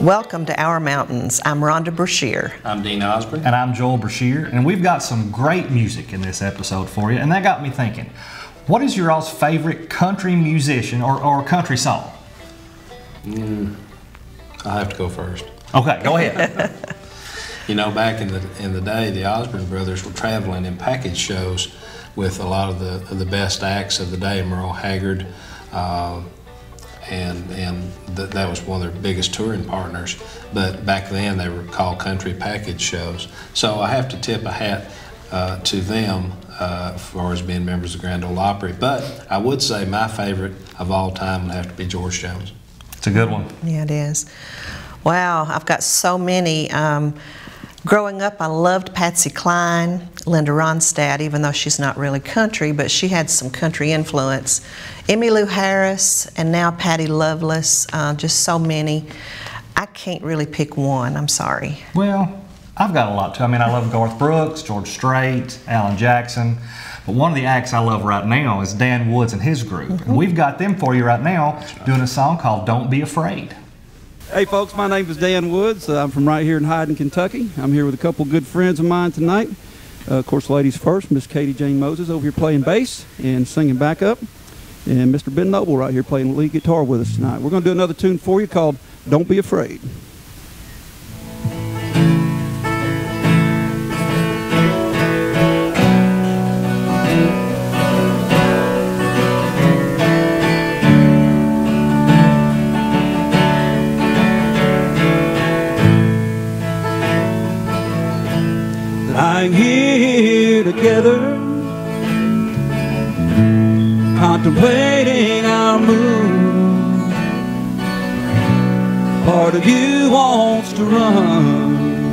Welcome to Our Mountains. I'm Rhonda Brashear. I'm Dean Osborne. And I'm Joel Brashear, and we've got some great music in this episode for you, and that got me thinking, what is your all's favorite country musician or country song? I'll have to go first. Okay, go ahead. You know, back in the day, the Osborne brothers were traveling in package shows with a lot of the best acts of the day, Merle Haggard, and that was one of their biggest touring partners. But back then, they were called country package shows. So I have to tip a hat to them as far as being members of Grand Ole Opry. But I would say my favorite of all time would have to be George Jones. It's a good one. Yeah, it is. Wow, I've got so many. Growing up, I loved Patsy Cline, Linda Ronstadt, even though she's not really country, but she had some country influence. Emmylou Harris, and now Patty Loveless, just so many. I can't really pick one, I'm sorry. Well, I've got a lot too. I mean, I love Garth Brooks, George Strait, Alan Jackson, but one of the acts I love right now is Dan Woods and his group. And we've got them for you right now doing a song called Don't Be Afraid. Hey folks, my name is Dan Woods. I'm from right here in Hyden, Kentucky. I'm here with a couple good friends of mine tonight. Of course, ladies first, Miss Katie Jane Moses over here playing bass and singing backup. And Mr. Ben Noble right here playing lead guitar with us tonight. We're going to do another tune for you called Don't Be Afraid. Lying here together, contemplating our move. Part of you wants to run,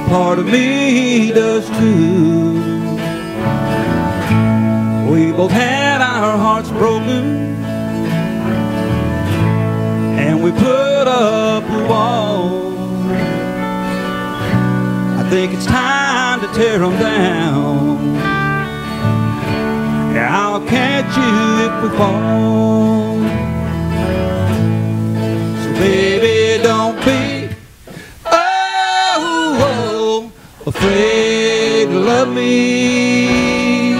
part of me does too. We both had our hearts broken, and we put up a wall. I think it's time to tear them down. Yeah, I'll catch you if we fall. So baby, don't be afraid to love me.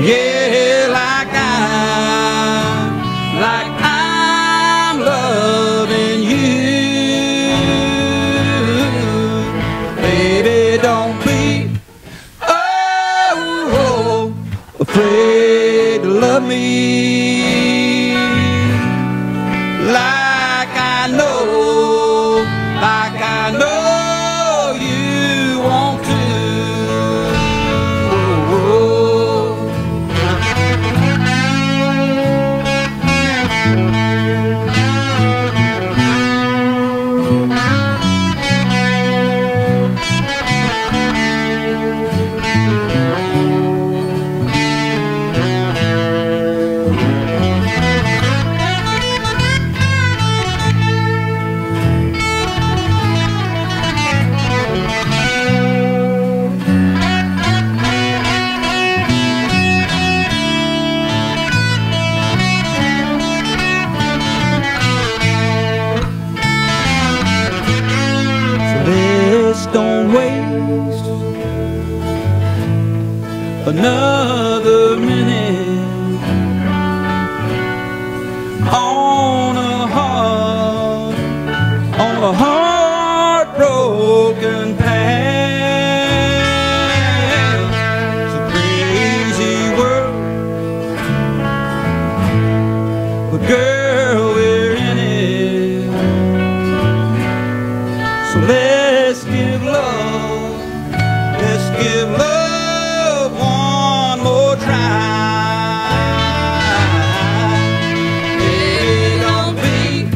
Yeah, like I'm loving you. Don't be afraid to love me, like I know you want to. Don't waste another minute on a heartbroken path. It's a crazy world, but girl, we're in it. So let's give love one more try. Baby, don't be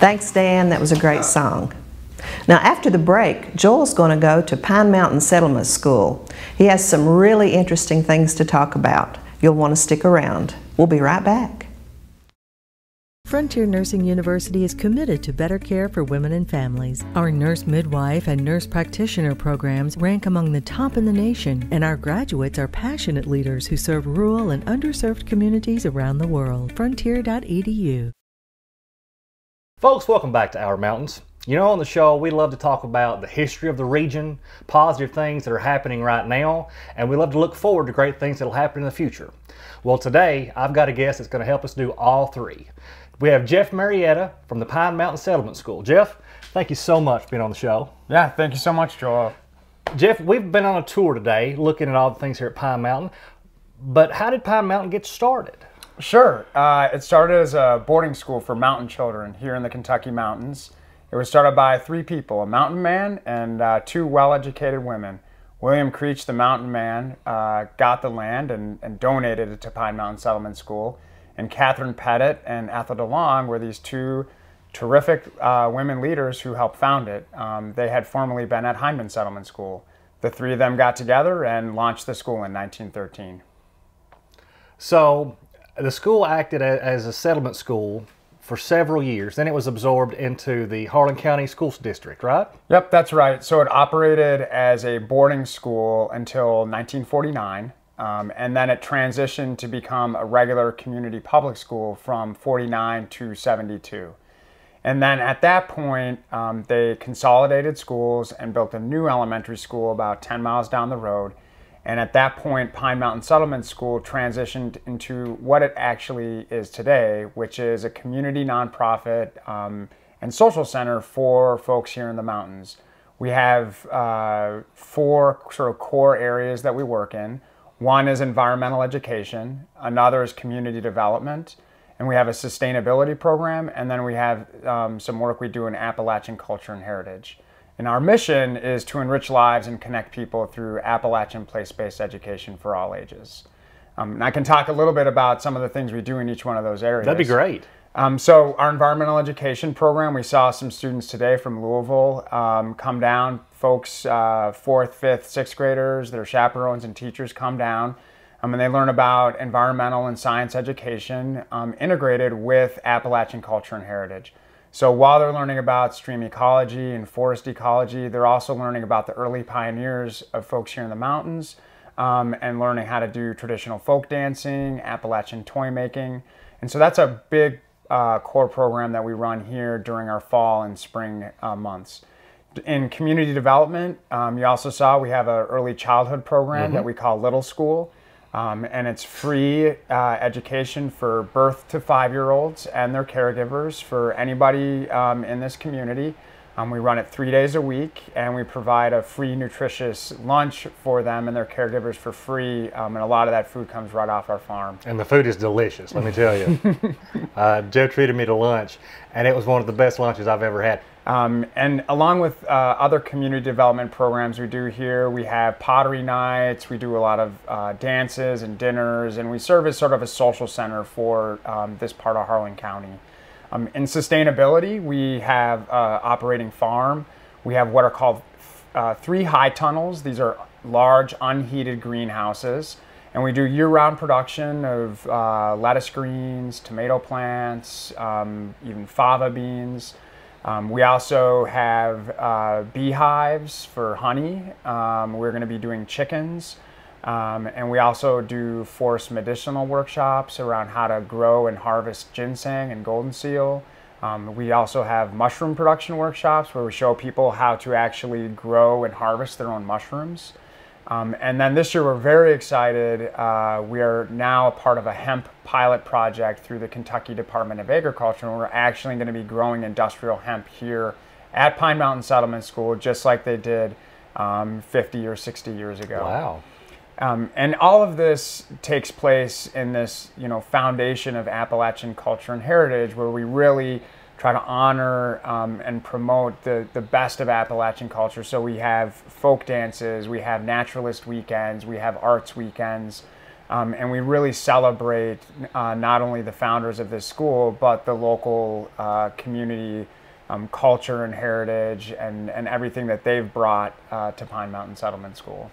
Thanks, Dan. That was a great song. Now, after the break, Joel's going to go to Pine Mountain Settlement School. He has some really interesting things to talk about. You'll want to stick around. We'll be right back. Frontier Nursing University is committed to better care for women and families. Our nurse midwife and nurse practitioner programs rank among the top in the nation, and our graduates are passionate leaders who serve rural and underserved communities around the world. Frontier.edu. Folks, welcome back to Our Mountains. You know, on the show, we love to talk about the history of the region, positive things that are happening right now, and we love to look forward to great things that will happen in the future. Well, today, I've got a guest that's going to help us do all three. We have Geoff Marietta from the Pine Mountain Settlement School. Geoff, thank you so much for being on the show. Yeah, thank you so much, Joel. Geoff, we've been on a tour today looking at all the things here at Pine Mountain, but how did Pine Mountain get started? Sure. It started as a boarding school for mountain children here in the Kentucky mountains. It was started by 3 people, a mountain man and 2 well-educated women. William Creech, the mountain man, got the land and donated it to Pine Mountain Settlement School. And Catherine Pettit and Ethel DeLong were these 2 terrific women leaders who helped found it. They had formerly been at Hindman Settlement School. The 3 of them got together and launched the school in 1913. So the school acted as a settlement school for several years. Then it was absorbed into the Harlan County Schools District, right? Yep, that's right. So it operated as a boarding school until 1949. And then it transitioned to become a regular community public school from 49 to 72. And then at that point, they consolidated schools and built a new elementary school about 10 miles down the road. And at that point, Pine Mountain Settlement School transitioned into what it actually is today, which is a community nonprofit and social center for folks here in the mountains. We have 4 sort of core areas that we work in. One is environmental education, another is community development, and we have a sustainability program, and then we have some work we do in Appalachian culture and heritage. And our mission is to enrich lives and connect people through Appalachian place-based education for all ages. And I can talk a little bit about some of the things we do in each one of those areas. That'd be great. So our environmental education program, we saw some students today from Louisville come down, folks 4th, 5th, 6th graders, their chaperones and teachers come down, and they learn about environmental and science education integrated with Appalachian culture and heritage. So while they're learning about stream ecology and forest ecology, they're also learning about the early pioneers of folks here in the mountains and learning how to do traditional folk dancing, Appalachian toy making. And so that's a big core program that we run here during our fall and spring months. In community development, you also saw we have an early childhood program that we call Little School. And it's free education for birth to 5-year-olds and their caregivers for anybody in this community. We run it 3 days a week, and we provide a free nutritious lunch for them and their caregivers for free, and a lot of that food comes right off our farm. And the food is delicious, let me tell you. Joe treated me to lunch, and it was one of the best lunches I've ever had. And along with other community development programs we do here, we have pottery nights, we do a lot of dances and dinners, and we serve as sort of a social center for this part of Harlan County. In sustainability, we have operating farm. We have what are called 3 high tunnels. These are large unheated greenhouses. And we do year-round production of lettuce greens, tomato plants, even fava beans. We also have beehives for honey. We're going to be doing chickens. And we also do forest medicinal workshops around how to grow and harvest ginseng and golden seal. We also have mushroom production workshops where we show people how to actually grow and harvest their own mushrooms. And then this year we're very excited. We are now a part of a hemp pilot project through the Kentucky Department of Agriculture, and we're actually going to be growing industrial hemp here at Pine Mountain Settlement School, just like they did 50 or 60 years ago. Wow. And all of this takes place in this, foundation of Appalachian culture and heritage, where we really try to honor and promote the best of Appalachian culture. So we have folk dances, we have naturalist weekends, we have arts weekends. And we really celebrate not only the founders of this school, but the local community culture and heritage and everything that they've brought to Pine Mountain Settlement School.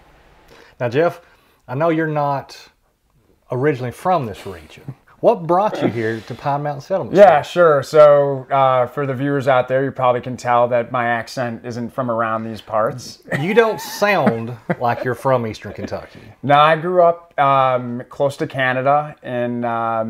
Now, Geoff, I know you're not originally from this region. What brought you here to Pine Mountain Settlement School? Yeah, sure. So for the viewers out there, you probably can tell that my accent isn't from around these parts. You don't sound like you're from Eastern Kentucky. No, I grew up close to Canada in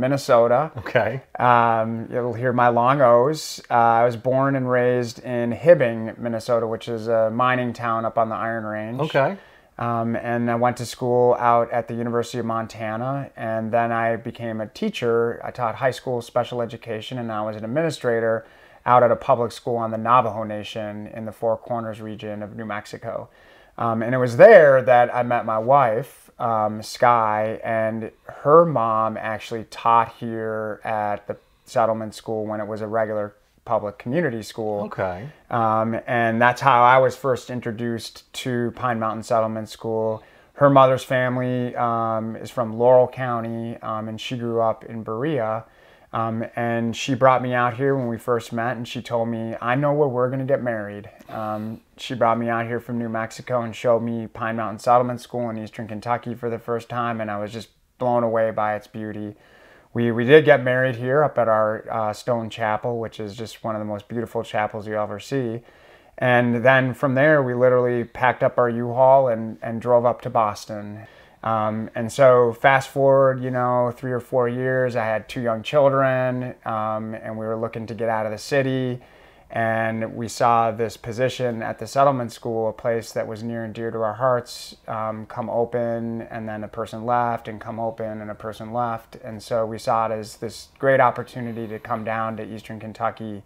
Minnesota. Okay. You'll hear my long O's. I was born and raised in Hibbing, Minnesota, which is a mining town up on the Iron Range. Okay. And I went to school out at the University of Montana, and then I became a teacher. I taught high school special education, and I was an administrator out at a public school on the Navajo Nation in the Four Corners region of New Mexico. And it was there that I met my wife, Sky, and her mom actually taught here at the settlement school when it was a regular public community school. Okay. And that's how I was first introduced to Pine Mountain Settlement School. Her mother's family is from Laurel County, and she grew up in Berea. And she brought me out here when we first met, and she told me, I know where we're going to get married. She brought me out here from New Mexico and showed me Pine Mountain Settlement School in Eastern Kentucky for the first time, and I was just blown away by its beauty. We did get married here up at our stone chapel, which is just one of the most beautiful chapels you ever see. And then from there, we literally packed up our U-Haul and drove up to Boston. And so fast forward, 3 or 4 years, I had 2 young children, and we were looking to get out of the city. And we saw this position at the settlement school, a place that was near and dear to our hearts, come open, and then a person left, and come open, and a person left. And so we saw it as this great opportunity to come down to Eastern Kentucky,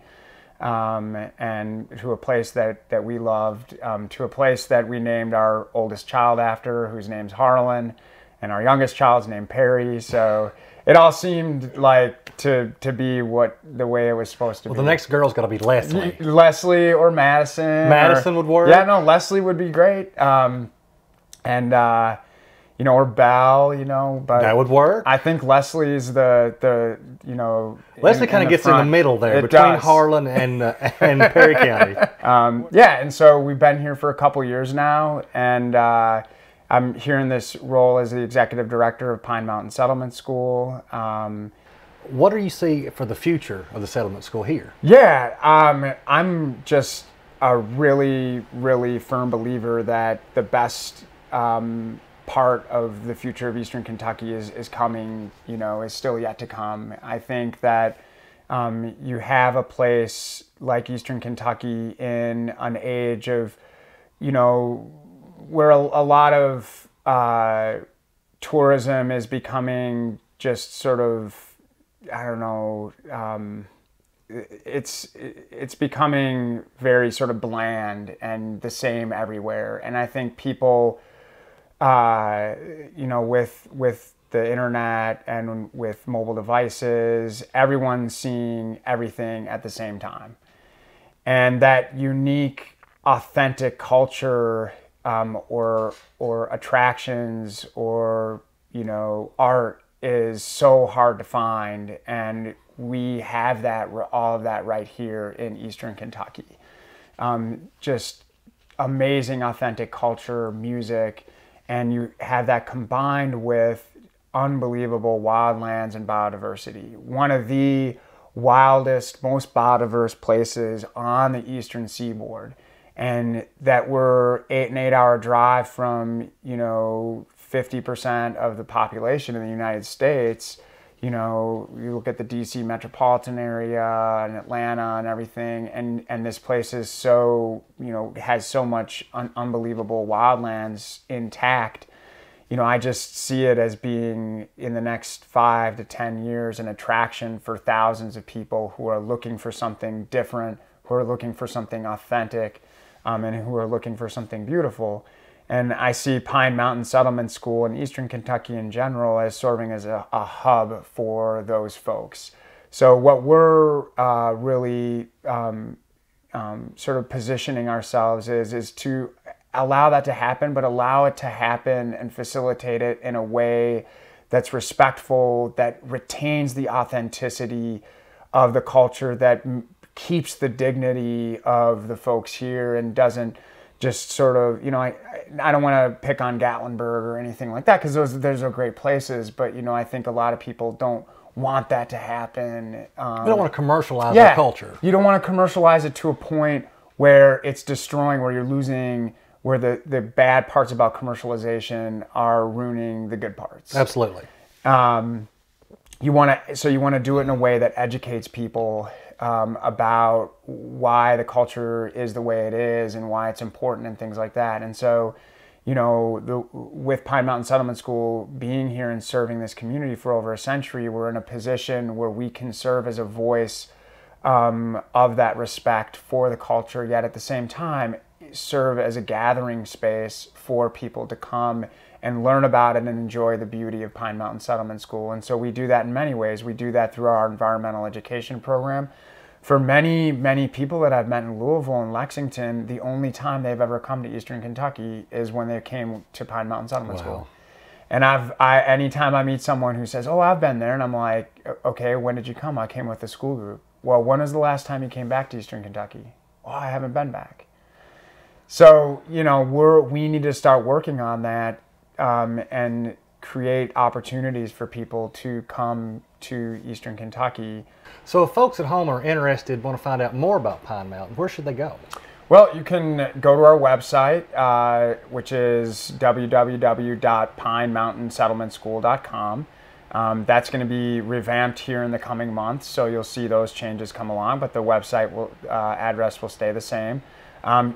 and to a place that we loved, to a place that we named our oldest child after, whose name's Harlan, and our youngest child's named Perry. So it all seemed like to be the way it was supposed to be. Well, the next girl's got to be Leslie. Leslie or Madison. Madison would work? Yeah, no, Leslie would be great. Or Belle, but that would work. I think Leslie's the Leslie kind of gets front. In the middle there, It between does. Harlan and Perry County. And so we've been here for a couple years now, and I'm here in this role as the executive director of Pine Mountain Settlement School. What do you see for the future of the settlement school here? Yeah, I'm just a really, really firm believer that the best part of the future of Eastern Kentucky is coming, is still yet to come. I think that you have a place like Eastern Kentucky in an age of, where a lot of tourism is becoming just sort of, I don't know, it's becoming very sort of bland and the same everywhere. And I think people, with the internet and with mobile devices, everyone's seeing everything at the same time. And that unique, authentic culture, or attractions, or art is so hard to find, and we have all of that right here in Eastern Kentucky. Just amazing, authentic culture, music, and you have that combined with unbelievable wildlands and biodiversity. One of the wildest, most biodiverse places on the eastern seaboard, and that we're an 8-hour drive from 50% of the population in the United States. You look at the DC metropolitan area and Atlanta and everything, and this place is so, has so much unbelievable wildlands intact. I just see it as being, in the next 5 to 10 years, an attraction for thousands of people who are looking for something different, who are looking for something authentic, and who are looking for something beautiful. And I see Pine Mountain Settlement School and Eastern Kentucky in general as serving as a hub for those folks. So what we're really sort of positioning ourselves is to allow that to happen, but allow it to happen and facilitate it in a way that's respectful, that retains the authenticity of the culture, that keeps the dignity of the folks here and doesn't just sort of, you know, I don't want to pick on Gatlinburg or anything like that, because those are great places, but, you know, I think a lot of people don't want that to happen. You don't want to commercialize our culture. You don't want to commercialize it to a point where it's destroying, where you're losing, where the bad parts about commercialization are ruining the good parts. Absolutely. You want to do it in a way that educates people about why the culture is the way it is and why it's important and things like that. And so, you know, with Pine Mountain Settlement School being here and serving this community for over a century, we're in a position where we can serve as a voice of that respect for the culture, yet at the same time serve as a gathering space for people to come and learn about it and enjoy the beauty of Pine Mountain Settlement School. And so we do that in many ways. We do that through our environmental education program. For many, many people that I've met in Louisville and Lexington, the only time they've ever come to Eastern Kentucky is when they came to Pine Mountain Settlement School. And anytime I meet someone who says, "Oh, I've been there," and I'm like, "Okay, when did you come?" "I came with the school group." "Well, when was the last time you came back to Eastern Kentucky?" "Oh, I haven't been back." So, you know, we need to start working on that and create opportunities for people to come to Eastern Kentucky. So if folks at home are interested, want to find out more about Pine Mountain, where should they go? Well, you can go to our website, which is www.pinemountainsettlementschool.com. That's going to be revamped here in the coming months, so you'll see those changes come along, but the website address will stay the same.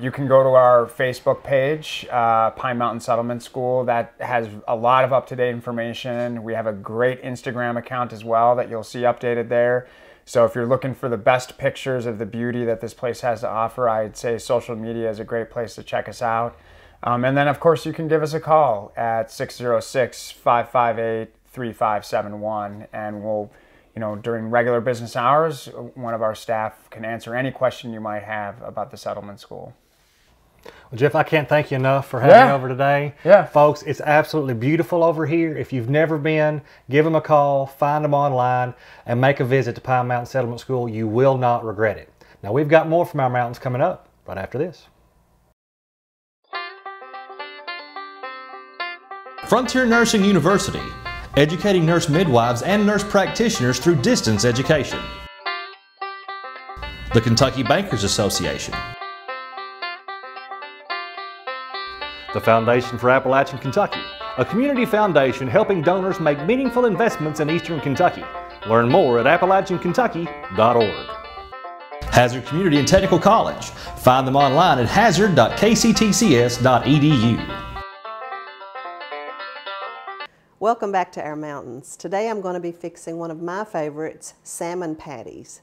You can go to our Facebook page, Pine Mountain Settlement School. That has a lot of up-to-date information. We have a great Instagram account as well that you'll see updated there. So if you're looking for the best pictures of the beauty that this place has to offer, I'd say social media is a great place to check us out. And then, of course, you can give us a call at 606-558-3571, and we'll, you know, during regular business hours, one of our staff can answer any question you might have about the settlement school. Well, Geoff, I can't thank you enough for having me over today. Yeah. Folks, it's absolutely beautiful over here. If you've never been, give them a call, find them online, and make a visit to Pine Mountain Settlement School. You will not regret it. Now, we've got more from Our Mountains coming up right after this. Frontier Nursing University, educating nurse midwives and nurse practitioners through distance education. The Kentucky Bankers Association. The Foundation for Appalachian Kentucky, a community foundation helping donors make meaningful investments in Eastern Kentucky. Learn more at appalachiankentucky.org. Hazard Community and Technical College. Find them online at hazard.kctcs.edu. Welcome back to Our Mountains. Today I'm going to be fixing one of my favorites, salmon patties.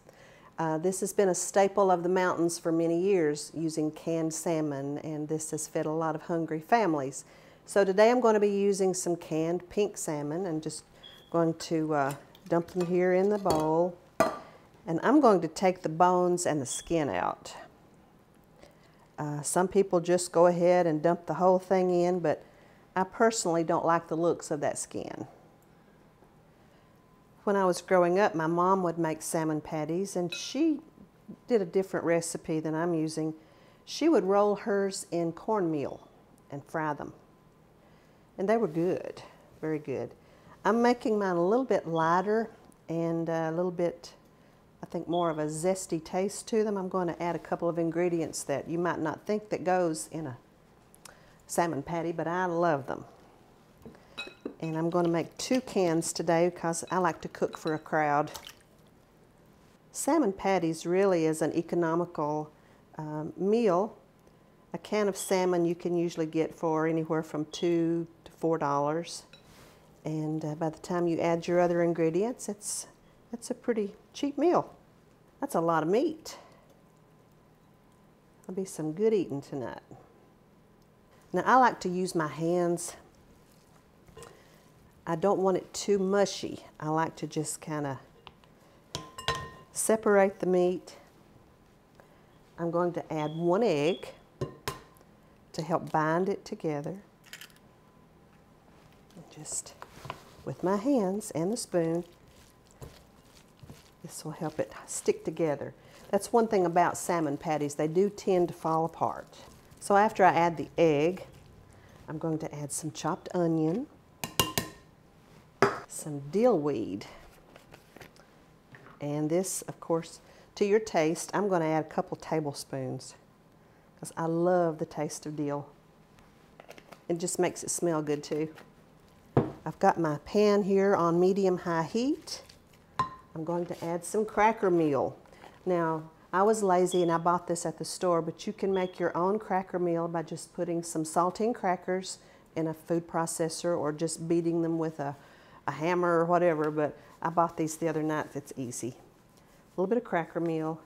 This has been a staple of the mountains for many years, using canned salmon, and this has fed a lot of hungry families. So today I'm going to be using some canned pink salmon and just going to dump them here in the bowl. And I'm going to take the bones and the skin out. Some people just go ahead and dump the whole thing in, but I personally don't like the looks of that skin. When I was growing up, my mom would make salmon patties, and she did a different recipe than I'm using. She would roll hers in cornmeal and fry them. And they were good, very good. I'm making mine a little bit lighter and a little bit, I think, more of a zesty taste to them. I'm going to add a couple of ingredients that you might not think that goes in a salmon patty, but I love them. And I'm going to make 2 cans today because I like to cook for a crowd. Salmon patties really is an economical meal. A can of salmon you can usually get for anywhere from $2 to $4. And by the time you add your other ingredients, it's a pretty cheap meal. That's a lot of meat. There'll be some good eating tonight. Now, I like to use my hands. I don't want it too mushy. I like to just kind of separate the meat. I'm going to add 1 egg to help bind it together. Just with my hands and the spoon. This will help it stick together. That's one thing about salmon patties, they do tend to fall apart. So after I add the egg, I'm going to add some chopped onion, some dill weed, and this, of course, to your taste, I'm going to add a couple tablespoons because I love the taste of dill. It just makes it smell good too. I've got my pan here on medium-high heat. I'm going to add some cracker meal. Now, I was lazy and I bought this at the store, but you can make your own cracker meal by just putting some saltine crackers in a food processor or just beating them with a hammer or whatever, but I bought these the other night. It's easy. A little bit of cracker meal.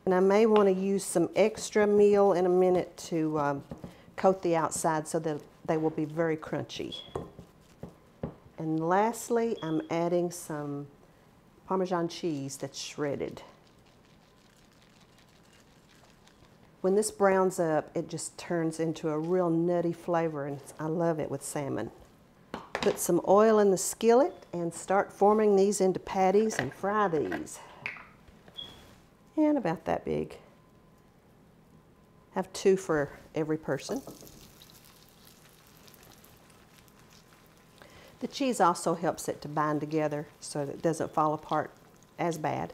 And I may want to use some extra meal in a minute to coat the outside so that they will be very crunchy. And lastly, I'm adding some Parmesan cheese that's shredded. When this browns up, it just turns into a real nutty flavor, and I love it with salmon. Put some oil in the skillet and start forming these into patties and fry these. And about that big. Have 2 for every person. The cheese also helps it to bind together so that it doesn't fall apart as bad.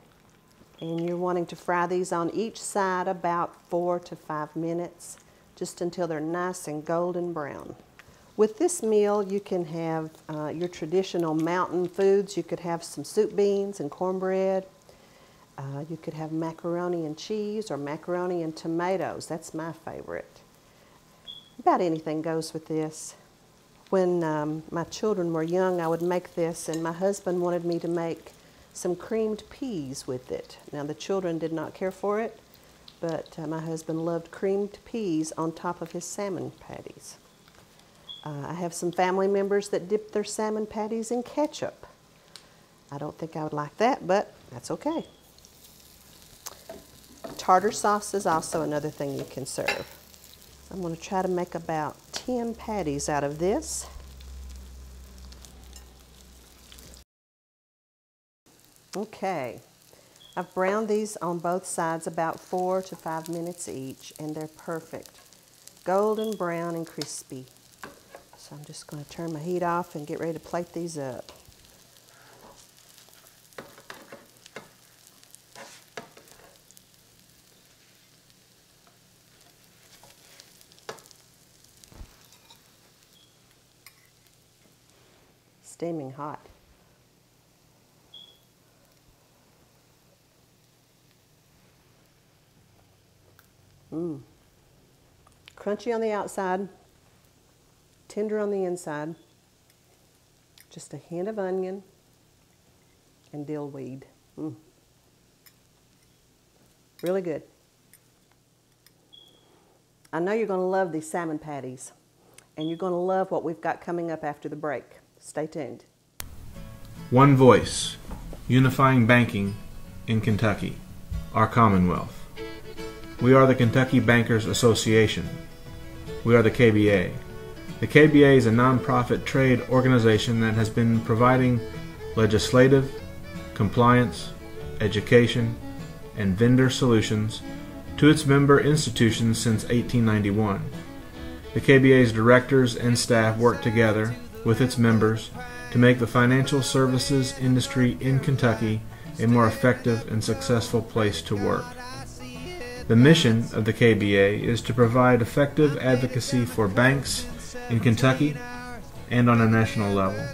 And you're wanting to fry these on each side about 4 to 5 minutes, just until they're nice and golden brown. With this meal, you can have your traditional mountain foods. You could have some soup beans and cornbread. You could have macaroni and cheese or macaroni and tomatoes. That's my favorite. About anything goes with this. When my children were young, I would make this, and my husband wanted me to make some creamed peas with it. Now, the children did not care for it, but my husband loved creamed peas on top of his salmon patties. I have some family members that dip their salmon patties in ketchup. I don't think I would like that, but that's okay. Tartar sauce is also another thing you can serve. I'm going to try to make about 10 patties out of this. Okay, I've browned these on both sides about 4 to 5 minutes each, and they're perfect. Golden brown and crispy. So I'm just going to turn my heat off and get ready to plate these up. Steaming hot. Crunchy on the outside, tender on the inside. Just a hint of onion and dill weed. Really good. I know you're going to love these salmon patties, and you're going to love what we've got coming up after the break. Stay tuned. One voice, unifying banking in Kentucky, our Commonwealth. We are the Kentucky Bankers Association. We are the KBA. The KBA is a nonprofit trade organization that has been providing legislative, compliance, education, and vendor solutions to its member institutions since 1891. The KBA's directors and staff work together with its members to make the financial services industry in Kentucky a more effective and successful place to work. The mission of the KBA is to provide effective advocacy for banks in Kentucky and on a national level.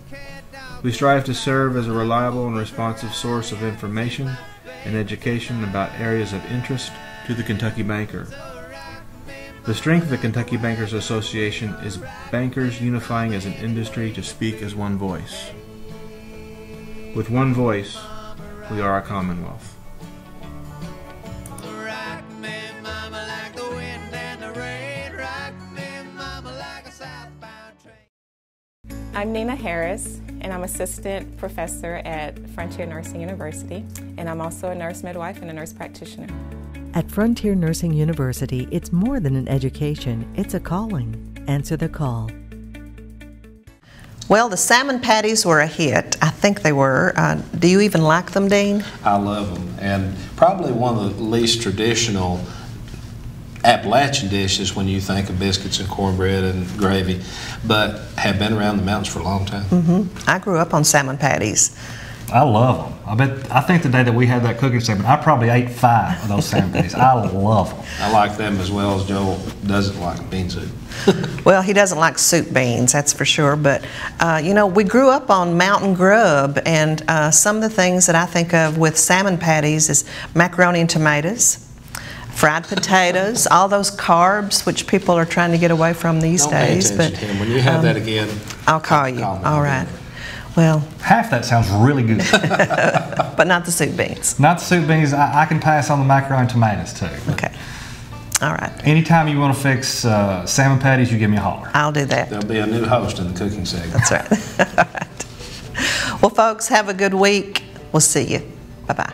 We strive to serve as a reliable and responsive source of information and education about areas of interest to the Kentucky banker. The strength of the Kentucky Bankers Association is bankers unifying as an industry to speak as one voice. With one voice, we are a Commonwealth. I'm Nina Harris, and I'm assistant professor at Frontier Nursing University, and I'm also a nurse midwife and a nurse practitioner. At Frontier Nursing University, it's more than an education, it's a calling. Answer the call. Well, the salmon patties were a hit. I think they were. Do you even like them, Dean? I love them, and probably one of the least traditional Appalachian dishes when you think of biscuits and cornbread and gravy, but have been around the mountains for a long time. I grew up on salmon patties. I love them. I think the day that we had that cooking segment, I probably ate 5 of those salmon patties. I love them. I like them as well as Joel doesn't like bean soup. Well, he doesn't like soup beans, that's for sure. But, you know, we grew up on mountain grub, and some of the things that I think of with salmon patties is macaroni and tomatoes, fried potatoes, all those carbs, which people are trying to get away from these days. Don't pay attention to him. When you have that again, I'll call you. All right. Well, half that sounds really good. but not the soup beans. Not the soup beans. I can pass on the macaroni and tomatoes too. Okay. All right. Anytime you want to fix salmon patties, you give me a holler. I'll do that. There'll be a new host in the cooking segment. That's right. All right. Well, folks, have a good week. We'll see you. Bye-bye.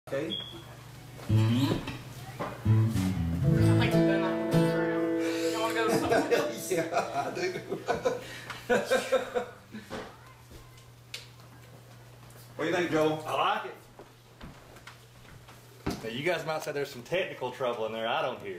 Okay. I think we've done that one round. You want to go somewhere? Yeah, I do. What do you think, Joel? I like it. Now you guys might say there's some technical trouble in there I don't hear.